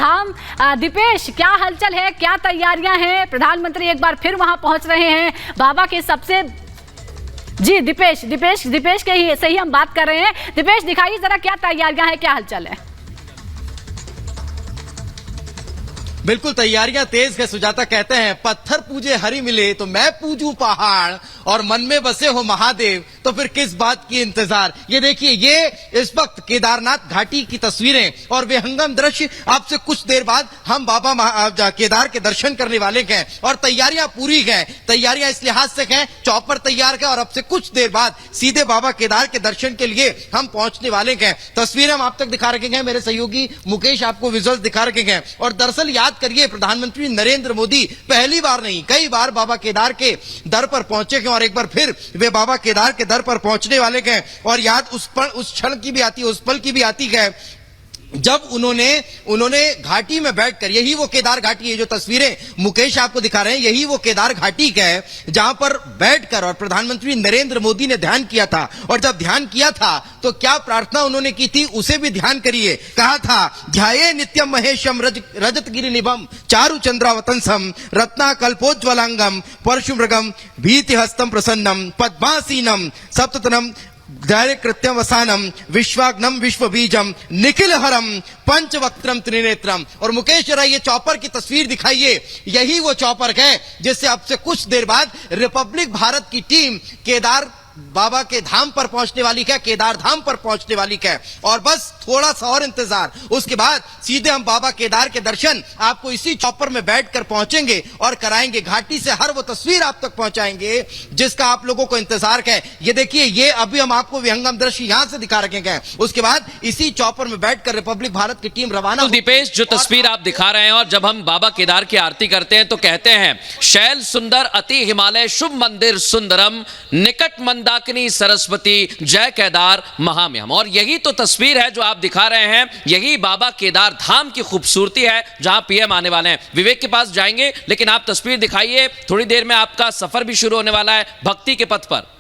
धाम। दीपेश, क्या हलचल है, क्या तैयारियां हैं? प्रधानमंत्री एक बार फिर वहां पहुंच रहे हैं बाबा के सबसे। जी दीपेश के ही से ही हम बात कर रहे हैं। दीपेश, दिखाइए जरा क्या तैयारियां हैं, क्या हलचल है? बिल्कुल तैयारियां तेज है। सुजाता कहते हैं पत्थर पूजे हरि मिले तो मैं पूजूं पहाड़, और मन में बसे हो महादेव तो फिर किस बात की इंतजार। ये देखिए, ये इस वक्त केदारनाथ घाटी की तस्वीरें और विहंगम दृश्य। आपसे कुछ देर बाद हम बाबा केदार के दर्शन करने वाले हैं और तैयारियां पूरी हैं। तैयारियां इस लिहाज से हैं, चौपर तैयार है और अब से कुछ देर बाद सीधे बाबा केदार के दर्शन के लिए हम पहुंचने वाले हैं। तस्वीरें हम आप तक दिखा रखे हैं, मेरे सहयोगी मुकेश आपको विजुअल्स दिखा रखे हैं। और दरअसल याद करिए, प्रधानमंत्री नरेंद्र मोदी पहली बार नहीं कई बार बाबा केदार के दर पर पहुंचे हैं और एक बार फिर वे बाबा केदार के दर पर पहुंचने वाले हैं। और याद उस क्षण की भी आती है, उस पल की भी आती है जब उन्होंने घाटी में बैठकर, यही वो केदार घाटी है जो तस्वीरें मुकेश आपको दिखा रहे हैं, यही वो केदार घाटी है जहां पर बैठकर और प्रधानमंत्री नरेंद्र मोदी ने ध्यान किया था। और जब ध्यान किया था तो क्या प्रार्थना उन्होंने की थी उसे भी ध्यान करिए। कहा था, ध्याये नित्यम महेशम रजतगिरि निभम चारु चंद्रावतंसम रत्नाकल्पोज्वलांगम परशुमृगम भीतिहस्तम प्रसन्नम पद्मासीनम सप्ततनम धैर्य कृत्यम वसानम विश्वाग्नम विश्व बीजम निखिल हरम पंचवक्त्रम त्रिनेत्रम। और मुकेश जरा ये चौपर की तस्वीर दिखाइए, यही वो चौपर है जिससे अब से कुछ देर बाद रिपब्लिक भारत की टीम केदार बाबा के धाम पर पहुंचने वाली है, केदार धाम पर पहुंचने वाली है। और बस थोड़ा सा और इंतजार, उसके बाद सीधे हम बाबा केदार के दर्शन आपको इसी चौपर में बैठकर पहुंचेंगे और कराएंगे। घाटी से हर वो तस्वीर आप तक पहुंचाएंगे जिसका आप लोगों को इंतजार है। ये देखिए, ये अभी हम आपको विहंगम दृश्य यहां से दिखा रखे हैं, उसके बाद इसी चौपर में बैठकर रिपब्लिक भारत की टीम रवाना। दीपेश, जो तस्वीर आप दिखा रहे हैं, और जब हम बाबा केदार की आरती करते हैं तो कहते हैं शैल सुंदर अति हिमालय शुभ मंदिर सुंदरम निकट मंदाकिनी सरस्वती जय केदार महाम्यम। और यही तो तस्वीर है जो आप दिखा रहे हैं, यही बाबा केदार धाम की खूबसूरती है जहां पीएम आने वाले हैं। विवेक के पास जाएंगे, लेकिन आप तस्वीर दिखाइए, थोड़ी देर में आपका सफर भी शुरू होने वाला है भक्ति के पथ पर।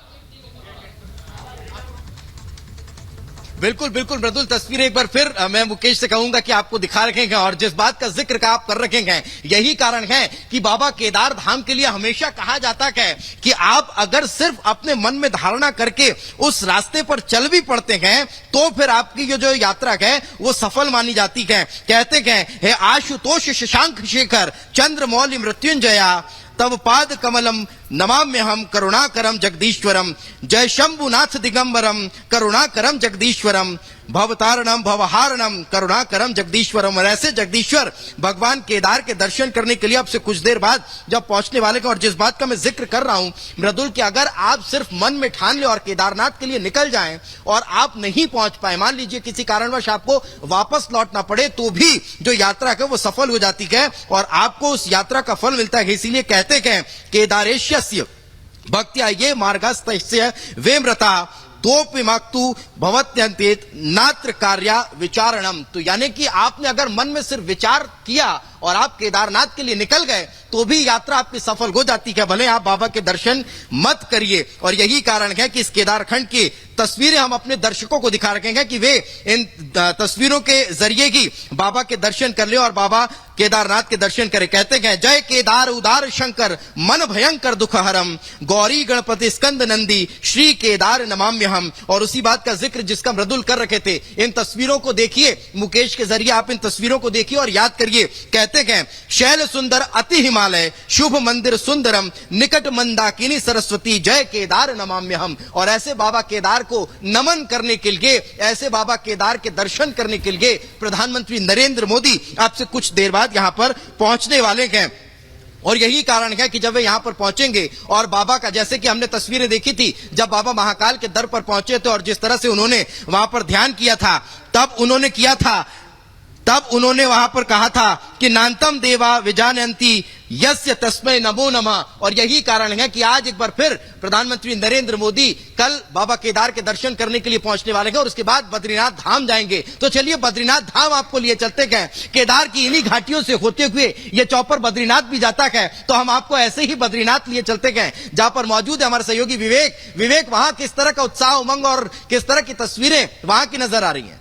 बिल्कुल बिल्कुल मृदुल, तस्वीर एक बार फिर मैं मुकेश से कहूंगा कि आपको दिखा रखे हैं। और जिस बात का जिक्र का आप कर रखे हैं, यही कारण है कि बाबा केदार धाम के लिए हमेशा कहा जाता है कि आप अगर सिर्फ अपने मन में धारणा करके उस रास्ते पर चल भी पड़ते हैं तो फिर आपकी ये जो यात्रा है वो सफल मानी जाती है। कहते हैं, हे आशुतोष शशांक शेखर चंद्रमौलि मृत्युंजया तब पाद कमलम नमाम्यहम करुणाकरम जगदीश्वरम जय शंभुनाथ दिगंबरम करुणाकरम जगदीश्वरम भवतारणम भवहारणम करुणाकरम जगदीश्वरम। और ऐसे जगदीश्वर भगवान केदार के दर्शन करने के लिए अब से कुछ देर बाद जब पहुंचने वाले हैं। और जिस बात का मैं जिक्र कर रहा हूं मृदुल, कि अगर आप सिर्फ मन में ठान ले और केदारनाथ के लिए निकल जाएं और आप नहीं पहुंच पाए, मान लीजिए किसी कारणवश आपको वापस लौटना पड़े, तो भी जो यात्रा है वो सफल हो जाती है और आपको उस यात्रा का फल मिलता है। इसीलिए कहते हैं केदारेश्य भक्त्या ये मार्गस्थस्य वेमृता तोपिमक्तु भवत्यंतेत नात्र कार्या विचारणम। तो यानी कि आपने अगर मन में सिर्फ विचार किया और आप केदारनाथ के लिए निकल गए तो भी यात्रा आपकी सफल हो जाती है, भले आप बाबा के दर्शन मत करिए। और यही कारण है कि इस केदारखंड की तस्वीरें हम अपने दर्शकों को दिखा रखे हैं कि वे इन तस्वीरों के जरिए ही बाबा के दर्शन कर ले और बाबा केदारनाथ के दर्शन करें। कहते हैं, जय केदार उदार शंकर मन भयंकर दुख हरम गौरी गणपति स्कंद नंदी श्री केदार नमाम्यहम। और उसी बात का जिक्र जिसका मृदुल कर रखे थे, इन तस्वीरों को देखिए, मुकेश के जरिए आप इन तस्वीरों को देखिए और याद करिए। कहते हैं, शैल सुंदर अति हिमालय शुभ मंदिर सुंदरम निकट मंदाकिनी सरस्वती जय केदार नमाम्यहम। और ऐसे बाबा केदार को नमन करने के लिए, ऐसे बाबा केदार के दर्शन करने के लिए प्रधानमंत्री नरेंद्र मोदी आपसे कुछ देर बाद यहां पर पहुंचने वाले हैं। और यही कारण है कि जब वे यहां पर पहुंचेंगे और बाबा का, जैसे कि हमने तस्वीरें देखी थी जब बाबा महाकाल के दर पर पहुंचे थे और जिस तरह से उन्होंने वहां पर ध्यान किया था, तब उन्होंने वहां पर कहा था कि नान्तम देवा विजानन्ति यस्य तस्मै नमो नमः। और यही कारण है कि आज एक बार फिर प्रधानमंत्री नरेंद्र मोदी कल बाबा केदार के दर्शन करने के लिए पहुंचने वाले हैं और उसके बाद बद्रीनाथ धाम जाएंगे। तो चलिए बद्रीनाथ धाम आपको लिए चलते हैं। केदार की इन्हीं घाटियों से होते हुए ये चौपर बद्रीनाथ भी जाता है, तो हम आपको ऐसे ही बद्रीनाथ लिए चलते हैं जहां पर मौजूद है हमारे सहयोगी विवेक। वहां किस तरह का उत्साह उमंग और किस तरह की तस्वीरें वहां की नजर आ रही हैं?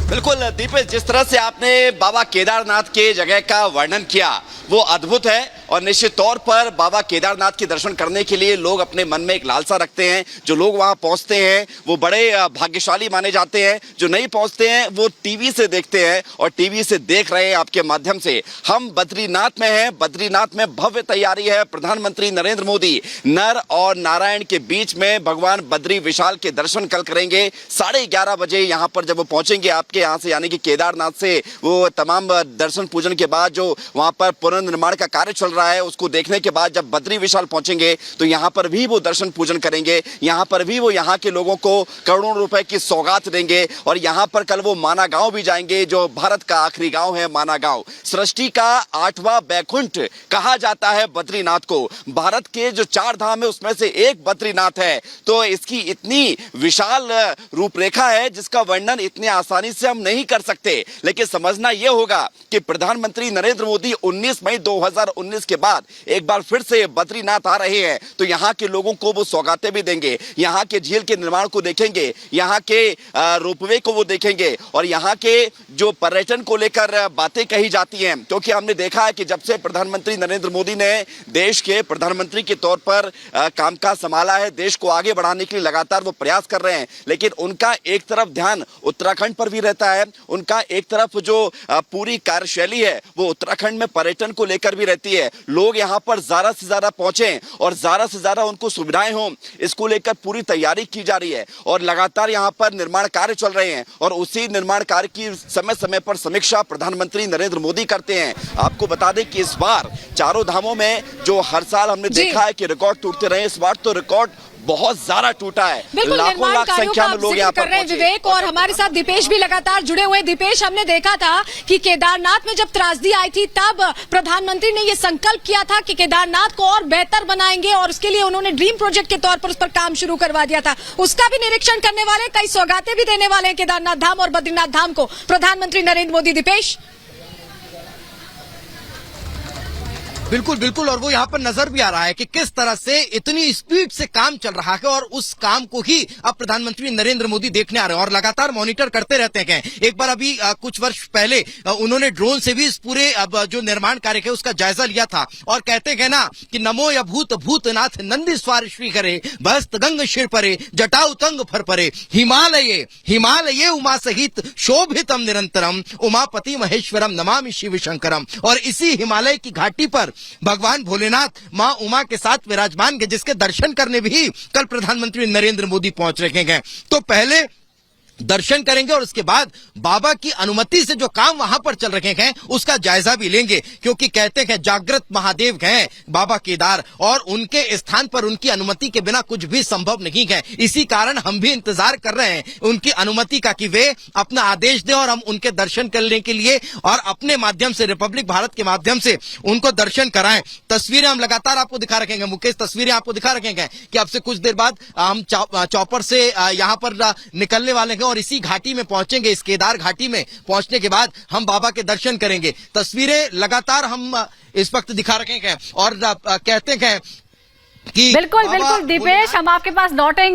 बिल्कुल दीपेश, जिस तरह से आपने बाबा केदारनाथ के जगह का वर्णन किया वो अद्भुत है और निश्चित तौर पर बाबा केदारनाथ के दर्शन करने के लिए लोग अपने मन में एक लालसा रखते हैं। जो लोग वहां पहुंचते हैं वो बड़े भाग्यशाली माने जाते हैं। जो नहीं पहुंचते हैं वो टीवी से देखते हैं और टीवी से देख रहे हैं आपके माध्यम से। हम बद्रीनाथ में हैं। बद्रीनाथ में भव्य तैयारी है। प्रधानमंत्री नरेंद्र मोदी नर और नारायण के बीच में भगवान बद्री विशाल के दर्शन कल करेंगे। 11:30 बजे यहाँ पर जब वो पहुंचेंगे आपके यहाँ से, यानी कि केदारनाथ से, वो तमाम दर्शन पूजन के बाद जो वहां पर पुनर्निर्माण का कार्य चल रहा है उसको देखने के बाद जब बद्री विशाल पहुंचेंगे तो यहाँ पर भी वो दर्शन पूजन करेंगे। यहाँ पर भी वो यहाँ के लोगों को करोड़ों रुपए की सौगात देंगे और यहाँ पर कल वो माना गांव भी जाएंगे, जो भारत का आखिरी गांव है माना गांव। सृष्टि का 8वां बैकुंठ कहा जाता है बद्रीनाथ को। भारत के जो 4 धाम है उसमें से एक बद्रीनाथ है। तो इसकी इतनी विशाल रूपरेखा है जिसका वर्णन इतनी आसानी से हम नहीं कर सकते। लेकिन समझना यह होगा कि प्रधानमंत्री नरेंद्र मोदी 19 मई 2019 के बाद एक बार फिर से बद्रीनाथ आ रहे हैं तो यहाँ के लोगों को वो सौगातें भी देंगे। यहाँ के झील के निर्माण को देखेंगे, यहाँ के रोपवे को वो देखेंगे और यहाँ के जो पर्यटन को लेकर बातें कही जाती हैं। क्योंकि हमने देखा है कि जब से प्रधानमंत्री नरेंद्र मोदी ने देश के प्रधानमंत्री के तौर पर कामकाज संभाला है, देश को आगे बढ़ाने के लिए लगातार वो प्रयास कर रहे हैं। लेकिन उनका एक तरफ ध्यान उत्तराखंड पर भी रहता है, उनका एक तरफ जो पूरी कार्यशैली है वो उत्तराखंड में पर्यटन को लेकर भी रहती है। लोग यहाँ पर ज्यादा से ज्यादा पहुंचे और ज्यादा से ज्यादा उनको सुविधाएं हों, इसको लेकर पूरी तैयारी की जा रही है और लगातार यहाँ पर निर्माण कार्य चल रहे हैं और उसी निर्माण कार्य की समय समय पर समीक्षा प्रधानमंत्री नरेंद्र मोदी करते हैं। आपको बता दें कि इस बार चारों धामों में जो हर साल हमने देखा है कि रिकॉर्ड टूटते रहे, इस बार तो रिकॉर्ड बहुत ज्यादा टूटा है। बिल्कुल, लाखों लाख संख्या में लोग यहाँ पर रहे हैं विवेक, और हमारे साथ दीपेश भी लगातार जुड़े हुए। दीपेश, हमने देखा था कि केदारनाथ में जब त्रासदी आई थी तब प्रधानमंत्री ने ये संकल्प किया था कि केदारनाथ को और बेहतर बनाएंगे और उसके लिए उन्होंने ड्रीम प्रोजेक्ट के तौर पर उस पर काम शुरू करवा दिया था। उसका भी निरीक्षण करने वाले, कई सौगातें भी देने वाले हैं केदारनाथ धाम और बद्रीनाथ धाम को प्रधानमंत्री नरेंद्र मोदी। दीपेश, बिल्कुल बिल्कुल, और वो यहाँ पर नजर भी आ रहा है कि किस तरह से इतनी स्पीड से काम चल रहा है और उस काम को ही अब प्रधानमंत्री नरेंद्र मोदी देखने आ रहे हैं और लगातार मॉनिटर करते रहते हैं। एक बार अभी कुछ वर्ष पहले उन्होंने ड्रोन से भी इस पूरे अब जो निर्माण कार्य है उसका जायजा लिया था और कहते हैं ना कि नमो या भूत भूतनाथ नंदी स्वार श्री करे बस्त गंग शिर परे जटाउ तंग फर परे हिमालये हिमालये उमा सहित शोभितम निरंतरम उमापति महेश्वरम नमामि शिव शंकरम। और इसी हिमालय की घाटी पर भगवान भोलेनाथ मां उमा के साथ विराजमान है, जिसके दर्शन करने भी कल प्रधानमंत्री नरेंद्र मोदी पहुंच रहे हैं। तो पहले दर्शन करेंगे और उसके बाद बाबा की अनुमति से जो काम वहां पर चल रहे हैं उसका जायजा भी लेंगे, क्योंकि कहते हैं जागृत महादेव हैं बाबा केदार और उनके स्थान पर उनकी अनुमति के बिना कुछ भी संभव नहीं है। इसी कारण हम भी इंतजार कर रहे हैं उनकी अनुमति का कि वे अपना आदेश दें और हम उनके दर्शन करने के लिए और अपने माध्यम से, रिपब्लिक भारत के माध्यम से उनको दर्शन कराएं। तस्वीरें हम लगातार आपको दिखा रखेंगे मुकेश, तस्वीरें आपको दिखा रखेंगे कि अब से कुछ देर बाद हम चौपर से यहाँ पर निकलने वाले हैं और इसी घाटी में पहुंचेंगे। इस केदार घाटी में पहुंचने के बाद हम बाबा के दर्शन करेंगे। तस्वीरें लगातार हम इस वक्त दिखा रखे हैं और कहते हैं कि बिल्कुल बिल्कुल दीपेश, हम आपके पास लौटेंगे।